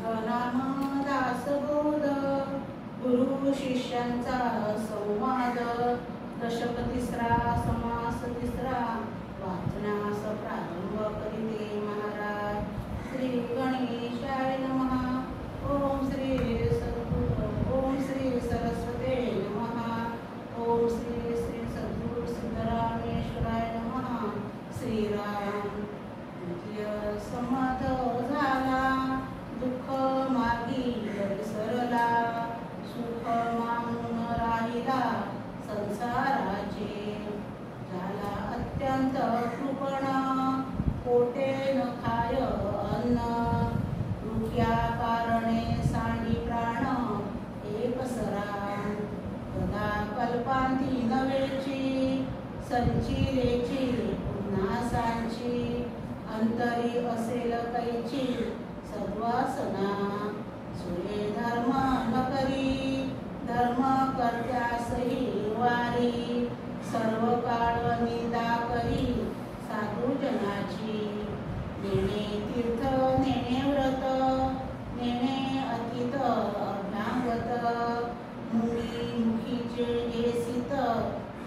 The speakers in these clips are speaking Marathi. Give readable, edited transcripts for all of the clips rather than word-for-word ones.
नाम दासबोध गुरु शिष्यांचा संवाद दशक तिसरा समास तिसरा वाचनास प्रारंभ करीते महाराज. श्री गणेशाय नमः. ओम श्री सद्गुरु ओम श्री सरस्वते नमः. ओम श्री श्री सद्गुरु सिद्धरामेश्वराय नमः. श्रीराम द्वितीय संवाद झाला. दुःख मार्गी विसरला, सुख मानून राहिला संसाराचे. झाला अत्यंत कृपण, पोटे न खाय अन्न. दुःख्या कारणे सांडी प्राण एकसरा. कदा कल्पांती नवेची, संचिलेची पुन्हा सांची. अंतरी असेल कैची सद्वासना. सुरे धर्म न करी, धर्म कर्त्यासही वारी. सर्व काळ निंदा करी साधुजनाची. नेणे तीर्थ नेणे व्रत, नेणे अतीत अज्ञागत. मुनी मुखीचे घेसित,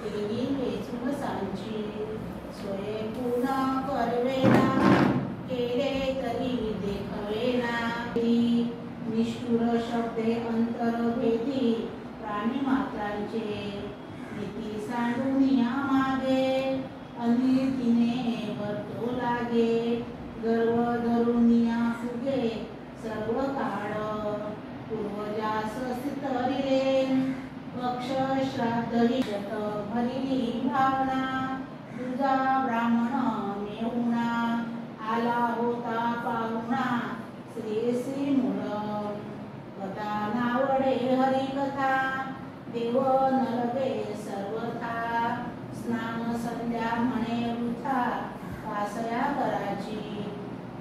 तेही वेचून सांची. स्वये पुन्हा करवेना, केले तरी देखवेना. निष्ठुर शब्दे अंतरभेदी प्राणी मात्रांचे. नीती सांडून या मागे, अनितीने वर्तो लागे. गर्व धरून या फुगे सर्व काळ. पूर्वजास सितरिले, पक्ष श्राद्धही शत भरिली भावना. तुझा ब्राह्मण मेहुणा, आला होता पाहुणा श्री मूळ. कथा नावडे हरिकथा, देव नलगे सर्वथा. स्नान संध्या म्हणे वृथा, पासया कराची.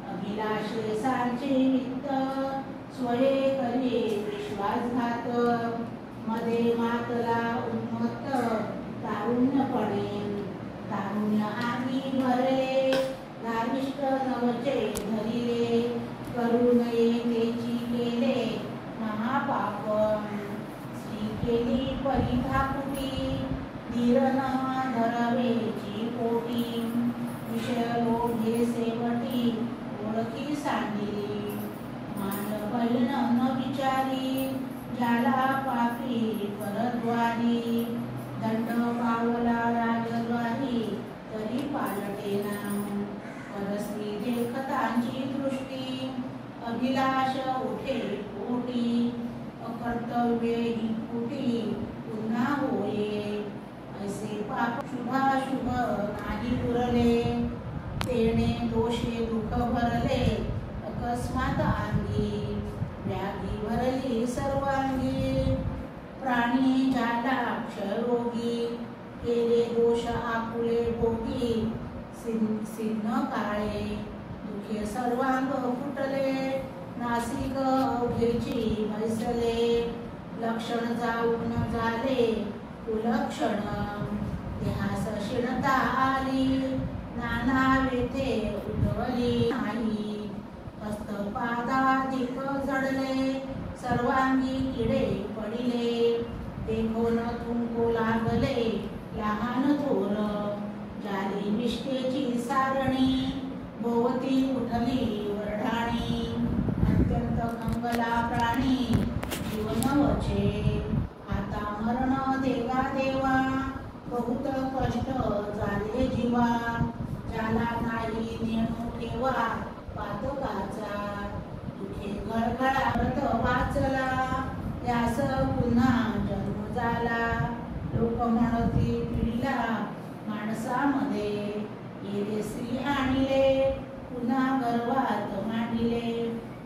अभिलाषे सांची वित्त, स्वये करी विश्वासघात. मध्ये मातला उन्मत्त तारुण्यपणे. तारुण्य आगी भरले, धारिष्ट नवचे धरिले. करू नये तेची केले महापाप. स्त्री केली परिभाकुटी, धीर न धरवेची पोटी. विषय लोभे सेवटी, ओळखी सांडिली. मान बहीण न विचारी, झाला पापी परद्वारी. दंड पावला राजद्वारी, तरी पालटेना. परस्त्री देखतांची दृष्टी, अभिलाष उठे पोटी. अकर्तव्ये ही फुटी, पुन्हा होये. ऐसे पाप शुभाशुभ नाही पुरले. तेणे दोषे दुःख भरले, अकस्मात अंगी. व्याधी भरली सर्वांगी, प्राणी झाला क्षयरोगी. केले दोष आपुले भोगी, सिन्न काळे. दुखे सर्वांग फुटले, नासिक अवघेची मैसले. लक्षण जाऊन झाले कुलक्षण, देहास क्षीणता आली. नाना वेथे उठवली नाही. हस्तपादाधिक जडले, सर्वांगी किडे पडिले. देखोन तुंको लागले लहान थोर. झाली निष्ठेची सारणी, भोवती उठली वरढाणी. अत्यंत कंगला प्राणी, जीवन वचे. आता मरण देवा देवा, बहुत कष्ट झाले जीवा. ज्याला नाही नेणू ठेवा पातकाचा. दुखे गळगळा व्रत वाचला, यास पुन्हा जन्म झाला. लोक म्हणती पिढीला माणसामध्ये. येरे श्री आणले, पुन्हा गर्वात मांडिले.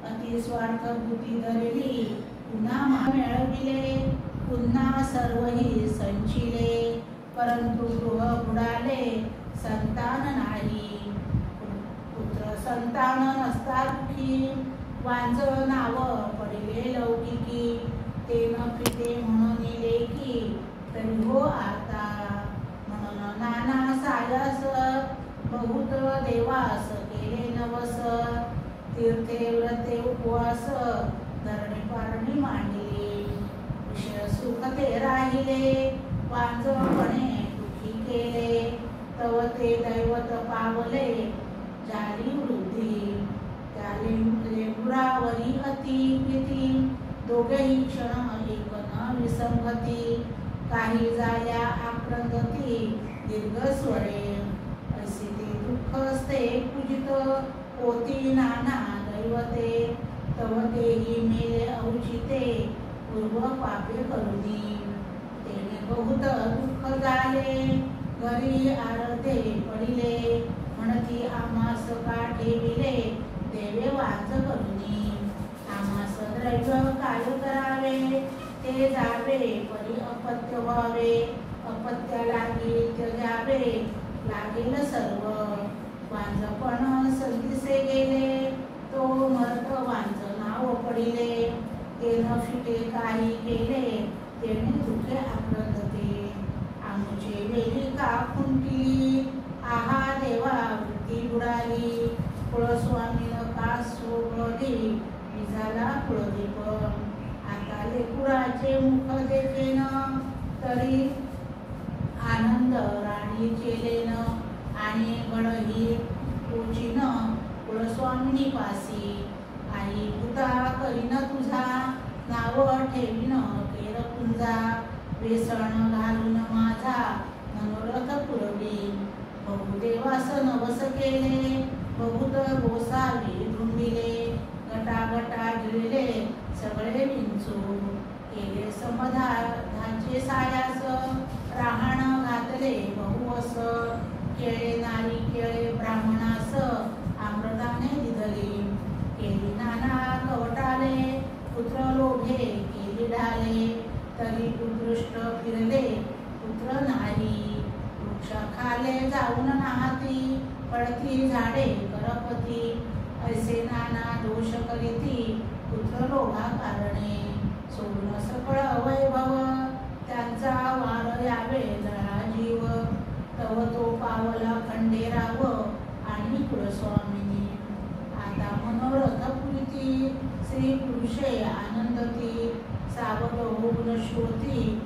अति स्वार्थ बुद्धी धरली, पुन्हा मिळविले. पुन्हा सर्वही संचिले, परंतु गृह बुडाले संतान नाही. पुत्र संतान नसता दुखी, वांझ नाव पडिले लौकिकी. ते न पिते म्हणून लेखी, तरी हो आता. म्हणून नाना सायस, बहुत देवास केले नवस. तीर्थे व्रते उपवास धरणी पारणी मांडली, विषय सुख ते राहिले, वांझळपणे दुखी केले, तव ते दैवत पावले, झाली वृद्धी, त्या लेंगुरावरी अति प्रीती, दोघेही क्षण एक न विसंगती, काही झाल्या आक्रंदती दीर्घ स्वरे, असे ते दुःख असते पूजित, पोती नाना दैवते, तव तेही मेले औचिते, पूर्व पापे करुणी, तेने बहुत दुःख झाले, घरी आरते पडिले, म्हणती आम्हास का ठेविले, देवे वाच करुणी, आम्हास द्रव्य काय करावे, ते जावे परी अपत्य व्हावे, अपत्या लागी त्याजावे, लागेल सर्व, वांझपण संधिसे गेले, तो मरत वांझ नाव पडिले, ते न फिटे काही केले, तेने दुखे आक्रंदते, आमुचे वेली का खुंटली, आहा देवा वृत्ती बुडाली, कुळस्वामीनं का सोडली, निझाला कुळदीप, आता लेकुराचे मुख देखेन, तरी आनंद राणी केलेन, आणि गडही पूजिन कुळस्वामिनी पासी, आई पुता करीन तुझा, नाव ठेवीन केर पुंजा, वेसण घालून माझा मनोरथ पुरवी, बहुदेवास नवस केले, बहुत गोसावी धुंडिले, गटागटा गिळले सगळे विंचू, केले समधाचे सायास, राहण घातले बहुवस, केळे नारी केळे ब्राह्मणास, आम्रताने दिधली, केली नाना कवटाले, पुत्र लोभे केली ढाले, तरी कुदृष्ट फिरले पुत्र नाही, वृक्षाखाले जाऊन नाहती, पडती झाडे करपती, ऐसे नाना दोष करीती, पुत्र लोभा कारणे, सोडून सकळ वैभव, त्यांचा वार यावे जळा जीव, तव तो पावला खंडेराव, आणि कुळस्वामिनी, आता मनोरथ पुरिती, श्री पुरुषे आनंदती, सावध होऊन श्रोती,